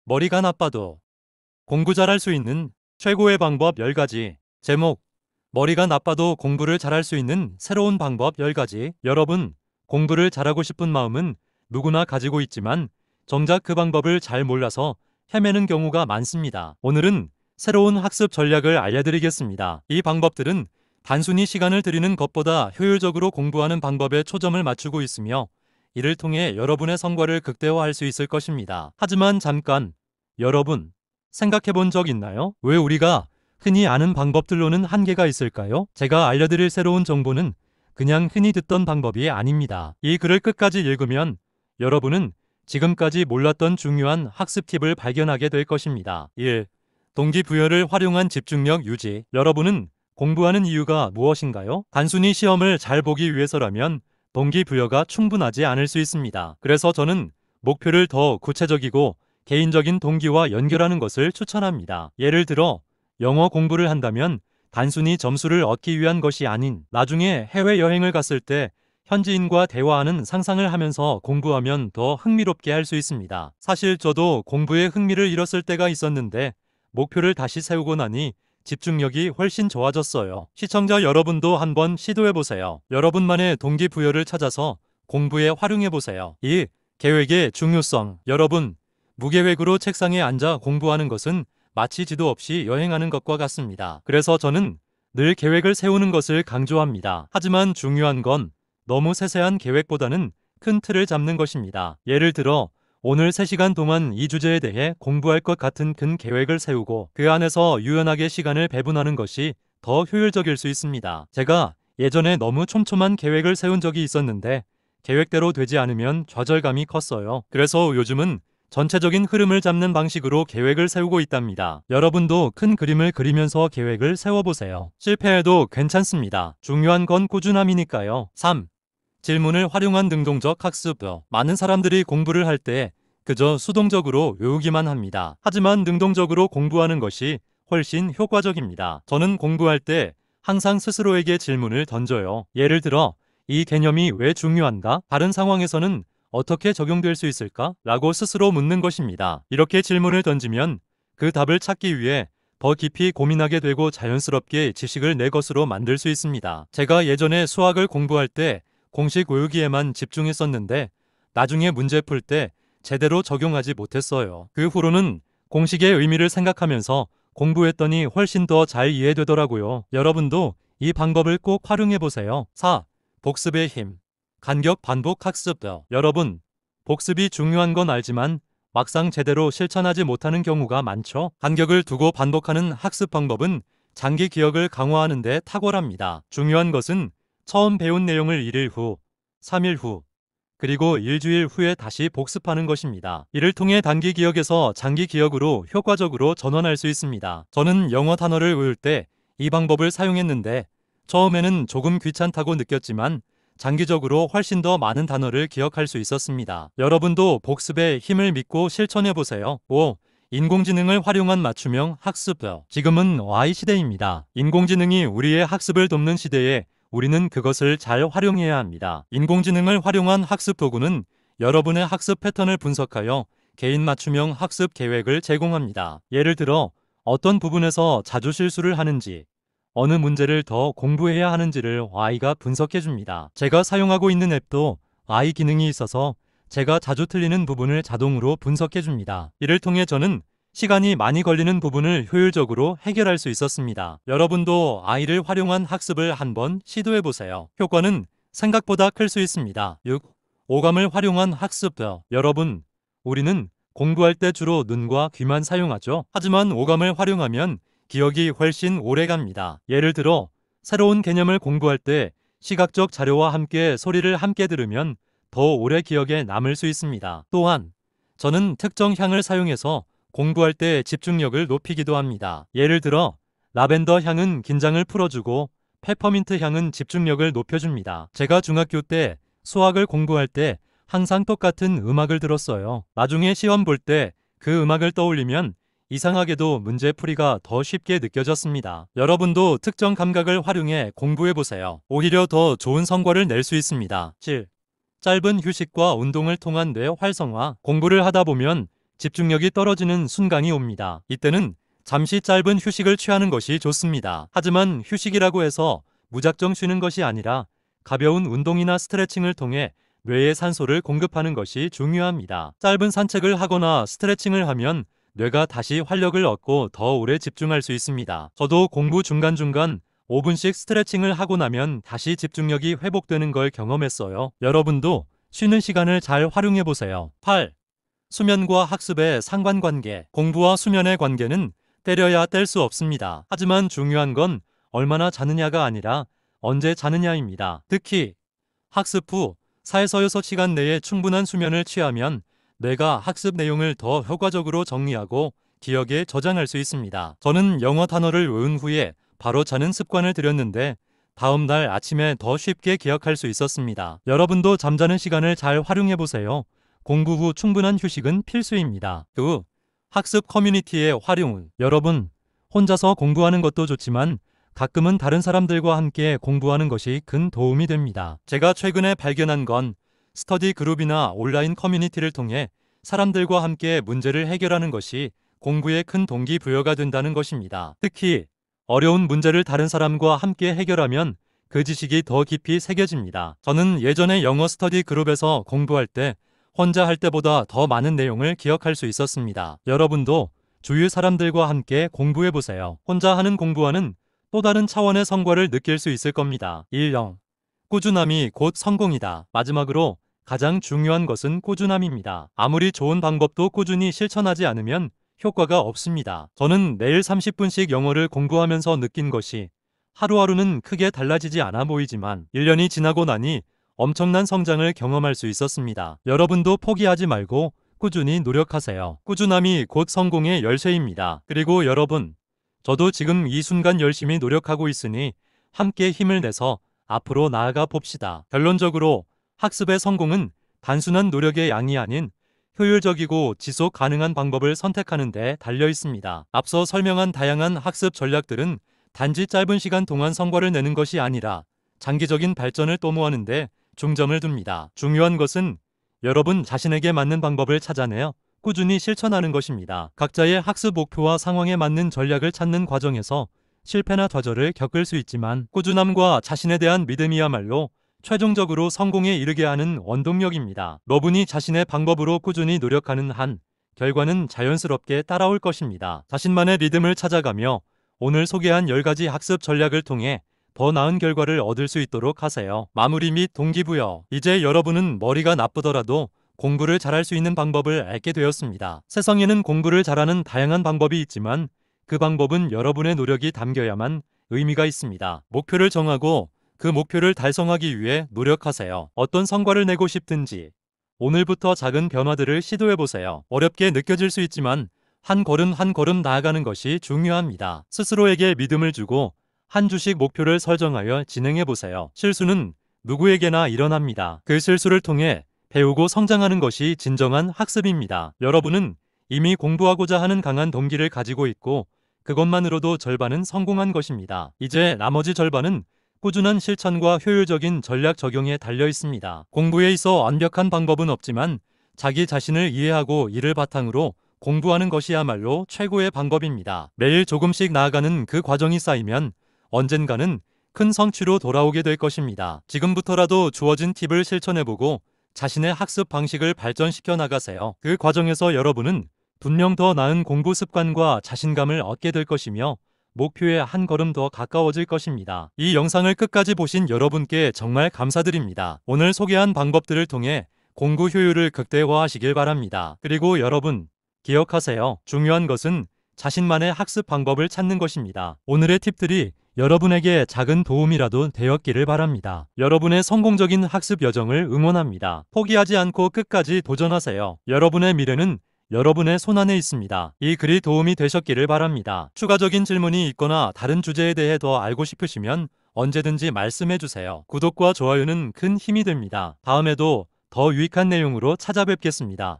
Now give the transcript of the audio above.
머리가 나빠도 공부 잘할 수 있는 최고의 방법 10가지. 제목, 머리가 나빠도 공부를 잘할 수 있는 새로운 방법 10가지. 여러분, 공부를 잘하고 싶은 마음은 누구나 가지고 있지만 정작 그 방법을 잘 몰라서 헤매는 경우가 많습니다. 오늘은 새로운 학습 전략을 알려드리겠습니다. 이 방법들은 단순히 시간을 들이는 것보다 효율적으로 공부하는 방법에 초점을 맞추고 있으며 이를 통해 여러분의 성과를 극대화할 수 있을 것입니다. 하지만 잠깐, 여러분, 생각해 본 적 있나요? 왜 우리가 흔히 아는 방법들로는 한계가 있을까요? 제가 알려드릴 새로운 정보는 그냥 흔히 듣던 방법이 아닙니다. 이 글을 끝까지 읽으면 여러분은 지금까지 몰랐던 중요한 학습 팁을 발견하게 될 것입니다. 1. 동기부여를 활용한 집중력 유지. 여러분은 공부하는 이유가 무엇인가요? 단순히 시험을 잘 보기 위해서라면 동기부여가 충분하지 않을 수 있습니다. 그래서 저는 목표를 더 구체적이고 개인적인 동기와 연결하는 것을 추천합니다. 예를 들어 영어 공부를 한다면 단순히 점수를 얻기 위한 것이 아닌 나중에 해외여행을 갔을 때 현지인과 대화하는 상상을 하면서 공부하면 더 흥미롭게 할 수 있습니다. 사실 저도 공부에 흥미를 잃었을 때가 있었는데 목표를 다시 세우고 나니 집중력이 훨씬 좋아졌어요. 시청자 여러분도 한번 시도해보세요. 여러분만의 동기부여를 찾아서 공부에 활용해보세요. 2. 계획의 중요성. 여러분, 무계획으로 책상에 앉아 공부하는 것은 마치 지도 없이 여행하는 것과 같습니다. 그래서 저는 늘 계획을 세우는 것을 강조합니다. 하지만 중요한 건 너무 세세한 계획보다는 큰 틀을 잡는 것입니다. 예를 들어 오늘 3시간 동안 이 주제에 대해 공부할 것 같은 큰 계획을 세우고 그 안에서 유연하게 시간을 배분하는 것이 더 효율적일 수 있습니다. 제가 예전에 너무 촘촘한 계획을 세운 적이 있었는데 계획대로 되지 않으면 좌절감이 컸어요. 그래서 요즘은 전체적인 흐름을 잡는 방식으로 계획을 세우고 있답니다. 여러분도 큰 그림을 그리면서 계획을 세워보세요. 실패해도 괜찮습니다. 중요한 건 꾸준함이니까요. 3. 질문을 활용한 능동적 학습. 많은 사람들이 공부를 할 때 그저 수동적으로 외우기만 합니다. 하지만 능동적으로 공부하는 것이 훨씬 효과적입니다. 저는 공부할 때 항상 스스로에게 질문을 던져요. 예를 들어, 이 개념이 왜 중요한가? 다른 상황에서는 어떻게 적용될 수 있을까? 라고 스스로 묻는 것입니다. 이렇게 질문을 던지면 그 답을 찾기 위해 더 깊이 고민하게 되고 자연스럽게 지식을 내 것으로 만들 수 있습니다. 제가 예전에 수학을 공부할 때 공식 외우기에만 집중했었는데 나중에 문제 풀 때 제대로 적용하지 못했어요. 그 후로는 공식의 의미를 생각하면서 공부했더니 훨씬 더 잘 이해되더라고요. 여러분도 이 방법을 꼭 활용해보세요. 4. 복습의 힘. 간격 반복 학습. 여러분, 복습이 중요한 건 알지만 막상 제대로 실천하지 못하는 경우가 많죠. 간격을 두고 반복하는 학습 방법은 장기 기억을 강화하는 데 탁월합니다. 중요한 것은 처음 배운 내용을 1일 후, 3일 후, 그리고 일주일 후에 다시 복습하는 것입니다. 이를 통해 단기 기억에서 장기 기억으로 효과적으로 전환할 수 있습니다. 저는 영어 단어를 외울 때 이 방법을 사용했는데 처음에는 조금 귀찮다고 느꼈지만 장기적으로 훨씬 더 많은 단어를 기억할 수 있었습니다. 여러분도 복습의 힘을 믿고 실천해보세요. 5. 인공지능을 활용한 맞춤형 학습. 지금은 Y 시대입니다. 인공지능이 우리의 학습을 돕는 시대에 우리는 그것을 잘 활용해야 합니다. 인공지능을 활용한 학습 도구는 여러분의 학습 패턴을 분석하여 개인 맞춤형 학습 계획을 제공합니다. 예를 들어 어떤 부분에서 자주 실수를 하는지, 어느 문제를 더 공부해야 하는지를 Y가 분석해 줍니다. 제가 사용하고 있는 앱도 Y 기능이 있어서 제가 자주 틀리는 부분을 자동으로 분석해 줍니다. 이를 통해 저는 시간이 많이 걸리는 부분을 효율적으로 해결할 수 있었습니다. 여러분도 I를 활용한 학습을 한번 시도해보세요. 효과는 생각보다 클 수 있습니다. 6. 오감을 활용한 학습. 여러분, 우리는 공부할 때 주로 눈과 귀만 사용하죠. 하지만 오감을 활용하면 기억이 훨씬 오래 갑니다. 예를 들어 새로운 개념을 공부할 때 시각적 자료와 함께 소리를 함께 들으면 더 오래 기억에 남을 수 있습니다. 또한 저는 특정 향을 사용해서 공부할 때 집중력을 높이기도 합니다. 예를 들어 라벤더 향은 긴장을 풀어주고 페퍼민트 향은 집중력을 높여줍니다. 제가 중학교 때 수학을 공부할 때 항상 똑같은 음악을 들었어요. 나중에 시험 볼 때 그 음악을 떠올리면 이상하게도 문제풀이가 더 쉽게 느껴졌습니다. 여러분도 특정 감각을 활용해 공부해보세요. 오히려 더 좋은 성과를 낼 수 있습니다. 7. 짧은 휴식과 운동을 통한 뇌 활성화. 공부를 하다 보면 집중력이 떨어지는 순간이 옵니다. 이때는 잠시 짧은 휴식을 취하는 것이 좋습니다. 하지만 휴식이라고 해서 무작정 쉬는 것이 아니라 가벼운 운동이나 스트레칭을 통해 뇌에 산소를 공급하는 것이 중요합니다. 짧은 산책을 하거나 스트레칭을 하면 뇌가 다시 활력을 얻고 더 오래 집중할 수 있습니다. 저도 공부 중간중간 5분씩 스트레칭을 하고 나면 다시 집중력이 회복되는 걸 경험했어요. 여러분도 쉬는 시간을 잘 활용해 보세요. 8. 수면과 학습의 상관관계. 공부와 수면의 관계는 때려야 뗄 수 없습니다. 하지만 중요한 건 얼마나 자느냐가 아니라 언제 자느냐입니다. 특히 학습 후 4에서 6시간 내에 충분한 수면을 취하면 뇌가 학습 내용을 더 효과적으로 정리하고 기억에 저장할 수 있습니다. 저는 영어 단어를 외운 후에 바로 자는 습관을 들였는데 다음 날 아침에 더 쉽게 기억할 수 있었습니다. 여러분도 잠자는 시간을 잘 활용해 보세요. 공부 후 충분한 휴식은 필수입니다. 그 학습 커뮤니티의 활용. 여러분, 혼자서 공부하는 것도 좋지만 가끔은 다른 사람들과 함께 공부하는 것이 큰 도움이 됩니다. 제가 최근에 발견한 건 스터디 그룹이나 온라인 커뮤니티를 통해 사람들과 함께 문제를 해결하는 것이 공부에 큰 동기부여가 된다는 것입니다. 특히 어려운 문제를 다른 사람과 함께 해결하면 그 지식이 더 깊이 새겨집니다. 저는 예전에 영어 스터디 그룹에서 공부할 때 혼자 할 때보다 더 많은 내용을 기억할 수 있었습니다. 여러분도 주위 사람들과 함께 공부해 보세요. 혼자 하는 공부와는 또 다른 차원의 성과를 느낄 수 있을 겁니다. 1영. 꾸준함이 곧 성공이다. 마지막으로 가장 중요한 것은 꾸준함입니다. 아무리 좋은 방법도 꾸준히 실천하지 않으면 효과가 없습니다. 저는 매일 30분씩 영어를 공부하면서 느낀 것이 하루하루는 크게 달라지지 않아 보이지만 1년이 지나고 나니 엄청난 성장을 경험할 수 있었습니다. 여러분도 포기하지 말고 꾸준히 노력하세요. 꾸준함이 곧 성공의 열쇠입니다. 그리고 여러분, 저도 지금 이 순간 열심히 노력하고 있으니 함께 힘을 내서 앞으로 나아가 봅시다. 결론적으로 학습의 성공은 단순한 노력의 양이 아닌 효율적이고 지속 가능한 방법을 선택하는 데 달려 있습니다. 앞서 설명한 다양한 학습 전략들은 단지 짧은 시간 동안 성과를 내는 것이 아니라 장기적인 발전을 도모하는 데 중점을 둡니다. 중요한 것은 여러분 자신에게 맞는 방법을 찾아내어 꾸준히 실천하는 것입니다. 각자의 학습 목표와 상황에 맞는 전략을 찾는 과정에서 실패나 좌절을 겪을 수 있지만 꾸준함과 자신에 대한 믿음이야말로 최종적으로 성공에 이르게 하는 원동력입니다. 여러분이 자신의 방법으로 꾸준히 노력하는 한 결과는 자연스럽게 따라올 것입니다. 자신만의 리듬을 찾아가며 오늘 소개한 10가지 학습 전략을 통해 더 나은 결과를 얻을 수 있도록 하세요. 마무리 및 동기부여. 이제 여러분은 머리가 나쁘더라도 공부를 잘할 수 있는 방법을 알게 되었습니다. 세상에는 공부를 잘하는 다양한 방법이 있지만 그 방법은 여러분의 노력이 담겨야만 의미가 있습니다. 목표를 정하고 그 목표를 달성하기 위해 노력하세요. 어떤 성과를 내고 싶든지 오늘부터 작은 변화들을 시도해보세요. 어렵게 느껴질 수 있지만 한 걸음 한 걸음 나아가는 것이 중요합니다. 스스로에게 믿음을 주고 한 주씩 목표를 설정하여 진행해보세요. 실수는 누구에게나 일어납니다. 그 실수를 통해 배우고 성장하는 것이 진정한 학습입니다. 여러분은 이미 공부하고자 하는 강한 동기를 가지고 있고 그것만으로도 절반은 성공한 것입니다. 이제 나머지 절반은 꾸준한 실천과 효율적인 전략 적용에 달려 있습니다. 공부에 있어 완벽한 방법은 없지만 자기 자신을 이해하고 이를 바탕으로 공부하는 것이야말로 최고의 방법입니다. 매일 조금씩 나아가는 그 과정이 쌓이면 언젠가는 큰 성취로 돌아오게 될 것입니다. 지금부터라도 주어진 팁을 실천해보고 자신의 학습 방식을 발전시켜 나가세요. 그 과정에서 여러분은 분명 더 나은 공부 습관과 자신감을 얻게 될 것이며 목표에 한 걸음 더 가까워질 것입니다. 이 영상을 끝까지 보신 여러분께 정말 감사드립니다. 오늘 소개한 방법들을 통해 공부 효율을 극대화하시길 바랍니다. 그리고 여러분, 기억하세요. 중요한 것은 자신만의 학습 방법을 찾는 것입니다. 오늘의 팁들이 여러분에게 작은 도움이라도 되었기를 바랍니다. 여러분의 성공적인 학습 여정을 응원합니다. 포기하지 않고 끝까지 도전하세요. 여러분의 미래는 여러분의 손안에 있습니다. 이 글이 도움이 되셨기를 바랍니다. 추가적인 질문이 있거나 다른 주제에 대해 더 알고 싶으시면 언제든지 말씀해주세요. 구독과 좋아요는 큰 힘이 됩니다. 다음에도 더 유익한 내용으로 찾아뵙겠습니다.